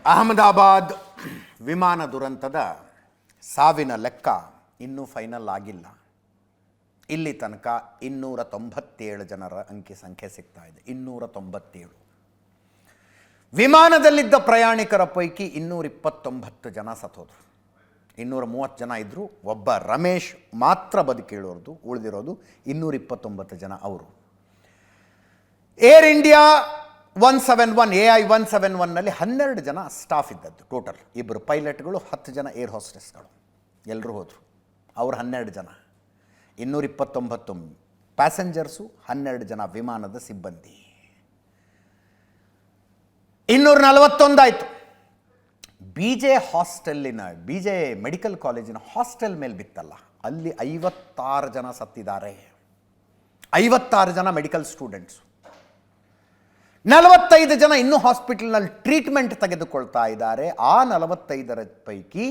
ಅಹಮದಾಬಾದ್ ವಿಮಾನ ದುರಂತದ ಸಾವಿನ ಲೆಕ್ಕ ಇನ್ನೂ ಫೈನಲ್ ಆಗಿಲ್ಲ. ಇಲ್ಲಿ ತನಕ 297 ಜನರ ಅಂಕಿ ಸಂಖ್ಯೆ ಸಿಗ್ತಾ ಇದೆ. 297. ವಿಮಾನದಲ್ಲಿದ್ದ ಪ್ರಯಾಣಿಕರ ಪೈಕಿ 229 ಜನ ಸತ್ತೋದ್ರು. 230 ಜನ ಇದ್ದರು. ಒಬ್ಬ ರಮೇಶ್ ಮಾತ್ರ ಬದುಕಿರೋದು, ಉಳಿದಿರೋದು 229 ಜನ. ಅವರು ಏರ್ ಇಂಡಿಯಾ 171 AI 171ನಲ್ಲಿ 12 ಜನ ಸ್ಟಾಫ್ ಇದ್ದದ್ದು ಟೋಟಲ್. 2 ಪೈಲಟ್ಗಳು, 10 ಜನ ಏರ್ ಹೋಸ್ಟೆಸ್ಗಳು, ಎಲ್ಲರೂ ಹೋದರು. ಅವರು 12 ಜನ. 229 ಪ್ಯಾಸೆಂಜರ್ಸು, 12 ಜನ ವಿಮಾನದ ಸಿಬ್ಬಂದಿ. 241 ಆಯಿತು. BJ ಮೆಡಿಕಲ್ ಕಾಲೇಜಿನ ಹಾಸ್ಟೆಲ್ ಮೇಲೆ ಬಿತ್ತಲ್ಲ, ಅಲ್ಲಿ 56 ಜನ ಸತ್ತಿದ್ದಾರೆ. 56 ಜನ ಮೆಡಿಕಲ್ ಸ್ಟೂಡೆಂಟ್ಸು. 45 ಜನ ಇನ್ನೂ ಹಾಸ್ಪಿಟಲ್ನಲ್ಲಿ ಟ್ರೀಟ್ಮೆಂಟ್ ತೆಗೆದುಕೊಳ್ತಾ ಇದ್ದಾರೆ. ಆ 45ರ ಪೈಕಿ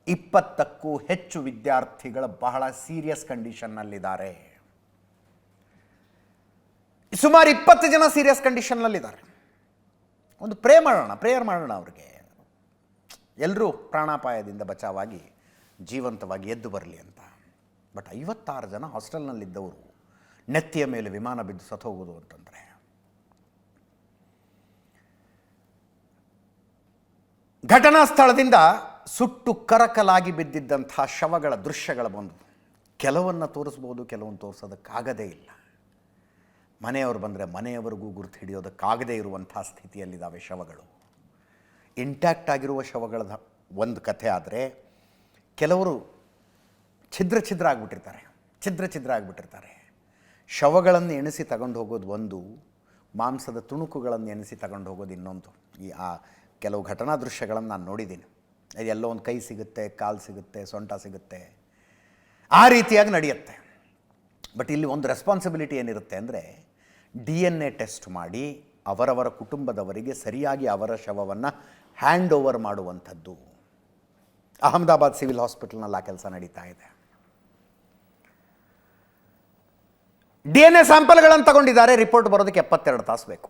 20ಕ್ಕೂ ಹೆಚ್ಚು ವಿದ್ಯಾರ್ಥಿಗಳು ಬಹಳ ಸೀರಿಯಸ್ ಕಂಡೀಷನ್ನಲ್ಲಿದ್ದಾರೆ. ಸುಮಾರು 20 ಜನ ಸೀರಿಯಸ್ ಕಂಡೀಷನ್ನಲ್ಲಿದ್ದಾರೆ. ಒಂದು ಪ್ರೇಯರ್ ಮಾಡೋಣ ಅವ್ರಿಗೆ, ಎಲ್ಲರೂ ಪ್ರಾಣಾಪಾಯದಿಂದ ಬಚಾವಾಗಿ ಜೀವಂತವಾಗಿ ಎದ್ದು ಬರಲಿ ಅಂತ. ಬಟ್ 56 ಜನ ಹಾಸ್ಟೆಲ್ನಲ್ಲಿದ್ದವರು ನೆತ್ತಿಯ ಮೇಲೆ ವಿಮಾನ ಬಿದ್ದು ಸತ್ತೋಗೋದು ಅಂತಂದರೆ, ಘಟನಾ ಸ್ಥಳದಿಂದ ಸುಟ್ಟು ಕರಕಲಾಗಿ ಬಿದ್ದಿದ್ದಂಥ ಶವಗಳ ದೃಶ್ಯಗಳು ಬಂದು ಕೆಲವನ್ನು ತೋರಿಸ್ಬೋದು, ಕೆಲವೊಂದು ತೋರಿಸೋದಕ್ಕಾಗದೇ ಇಲ್ಲ. ಮನೆಯವರು ಬಂದರೆ ಮನೆಯವರಿಗೂ ಗುರುತು ಹಿಡಿಯೋದಕ್ಕಾಗದೇ ಇರುವಂಥ ಸ್ಥಿತಿಯಲ್ಲಿದ್ದಾವೆ ಶವಗಳು. ಇಂಟ್ಯಾಕ್ಟ್ ಆಗಿರುವ ಶವಗಳ ಒಂದು ಕಥೆ ಆದರೆ, ಕೆಲವರು ಛಿದ್ರ ಆಗಿಬಿಟ್ಟಿರ್ತಾರೆ. ಶವಗಳನ್ನು ಎಣಿಸಿ ತಗೊಂಡು ಹೋಗೋದು ಒಂದು, ಮಾಂಸದ ತುಣುಕುಗಳನ್ನು ಎಣಿಸಿ ತಗೊಂಡು ಹೋಗೋದು ಇನ್ನೊಂದು. ಕೆಲವು ಘಟನಾ ದೃಶ್ಯಗಳನ್ನು ನಾನು ನೋಡಿದ್ದೀನಿ. ಎಲ್ಲೋ ಒಂದು ಕೈ ಸಿಗುತ್ತೆ, ಕಾಲು ಸಿಗುತ್ತೆ, ಸೊಂಟ ಸಿಗುತ್ತೆ, ಆ ರೀತಿಯಾಗಿ ನಡೆಯುತ್ತೆ. ಬಟ್ ಇಲ್ಲಿ ಒಂದು ರೆಸ್ಪಾನ್ಸಿಬಿಲಿಟಿ ಏನಿರುತ್ತೆ ಅಂದರೆ, DNA ಟೆಸ್ಟ್ ಮಾಡಿ ಅವರವರ ಕುಟುಂಬದವರಿಗೆ ಸರಿಯಾಗಿ ಅವರ ಶವವನ್ನು ಹ್ಯಾಂಡ್ ಓವರ್ ಮಾಡುವಂಥದ್ದು. ಅಹಮದಾಬಾದ್ ಸಿವಿಲ್ ಹಾಸ್ಪಿಟಲ್ನಲ್ಲಿ ಆ ಕೆಲಸ ನಡೀತಾ ಇದೆ. DNA ಸ್ಯಾಂಪಲ್ಗಳನ್ನು ತಗೊಂಡಿದ್ದಾರೆ. ರಿಪೋರ್ಟ್ ಬರೋದಕ್ಕೆ 72 ತಾಸು ಬೇಕು.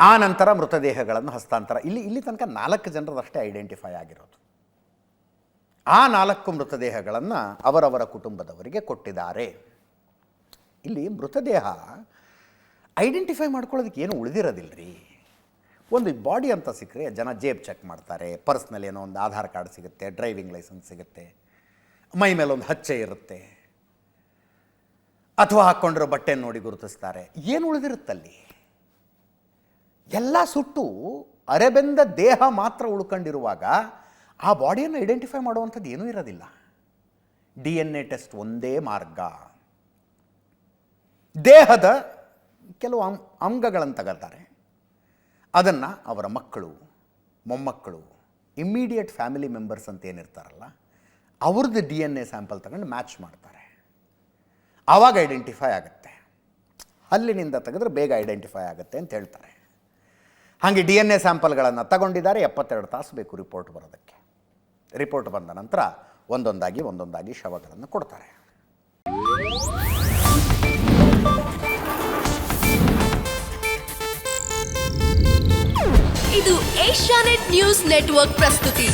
ಆ ನಂತರ ಮೃತದೇಹಗಳನ್ನು ಹಸ್ತಾಂತರ. ಇಲ್ಲಿ ತನಕ 4 ಜನರದಷ್ಟೇ ಐಡೆಂಟಿಫೈ ಆಗಿರೋದು. ಆ 4 ಮೃತದೇಹಗಳನ್ನು ಅವರವರ ಕುಟುಂಬದವರಿಗೆ ಕೊಟ್ಟಿದ್ದಾರೆ. ಇಲ್ಲಿ ಮೃತದೇಹ ಐಡೆಂಟಿಫೈ ಮಾಡ್ಕೊಳ್ಳೋದಕ್ಕೆ ಏನು ಉಳಿದಿರೋದಿಲ್ಲ ರೀ. ಒಂದು ಬಾಡಿ ಅಂತ ಸಿಕ್ಕರೆ ಜನ ಜೇಬ್ ಚೆಕ್ ಮಾಡ್ತಾರೆ, ಪರ್ಸ್ನಲ್ಲಿ ಏನೋ ಒಂದು ಆಧಾರ್ ಕಾರ್ಡ್ ಸಿಗುತ್ತೆ, ಡ್ರೈವಿಂಗ್ ಲೈಸೆನ್ಸ್ ಸಿಗುತ್ತೆ, ಮೈ ಮೇಲೆ ಒಂದು ಹಚ್ಚೆ ಇರುತ್ತೆ, ಅಥವಾ ಹಾಕ್ಕೊಂಡಿರೋ ಬಟ್ಟೆ ನೋಡಿ ಗುರುತಿಸ್ತಾರೆ. ಏನು ಉಳಿದಿರುತ್ತಲ್ಲಿ? ಎಲ್ಲ ಸುಟ್ಟು ಅರೆಬೆಂದ ದೇಹ ಮಾತ್ರ ಉಳ್ಕೊಂಡಿರುವಾಗ ಆ ಬಾಡಿಯನ್ನು ಐಡೆಂಟಿಫೈ ಮಾಡುವಂಥದ್ದು ಏನೂ ಇರೋದಿಲ್ಲ. DNA ಟೆಸ್ಟ್ ಒಂದೇ ಮಾರ್ಗ. ದೇಹದ ಕೆಲವು ಅಂಗಗಳನ್ನು ತಗೊಳ್ತಾರೆ, ಅದನ್ನು ಅವರ ಮಕ್ಕಳು, ಮೊಮ್ಮಕ್ಕಳು, ಇಮ್ಮಿಡಿಯೇಟ್ ಫ್ಯಾಮಿಲಿ ಮೆಂಬರ್ಸ್ ಅಂತ ಏನಿರ್ತಾರಲ್ಲ, ಅವ್ರದ್ದು DNA ಸ್ಯಾಂಪಲ್ ತಗೊಂಡು ಮ್ಯಾಚ್ ಮಾಡ್ತಾರೆ. ಆವಾಗ ಐಡೆಂಟಿಫೈ ಆಗುತ್ತೆ. ಹಲ್ಲಿನಿಂದ ತೆಗೆದ್ರೆ ಬೇಗ ಐಡೆಂಟಿಫೈ ಆಗುತ್ತೆ ಅಂತ ಹೇಳ್ತಾರೆ. ಹಾಗೆ DNA ಸ್ಯಾಂಪಲ್ಗಳನ್ನು ತಗೊಂಡಿದ್ದಾರೆ. 72 ತಾಸು ಬೇಕು ರಿಪೋರ್ಟ್ ಬರೋದಕ್ಕೆ. ರಿಪೋರ್ಟ್ ಬಂದ ನಂತರ ಒಂದೊಂದಾಗಿ ಶವಗಳನ್ನು ಕೊಡ್ತಾರೆ. ಇದು ಏಷ್ಯಾನೆಟ್ ನ್ಯೂಸ್ ನೆಟ್ವರ್ಕ್ ಪ್ರಸ್ತುತಿ.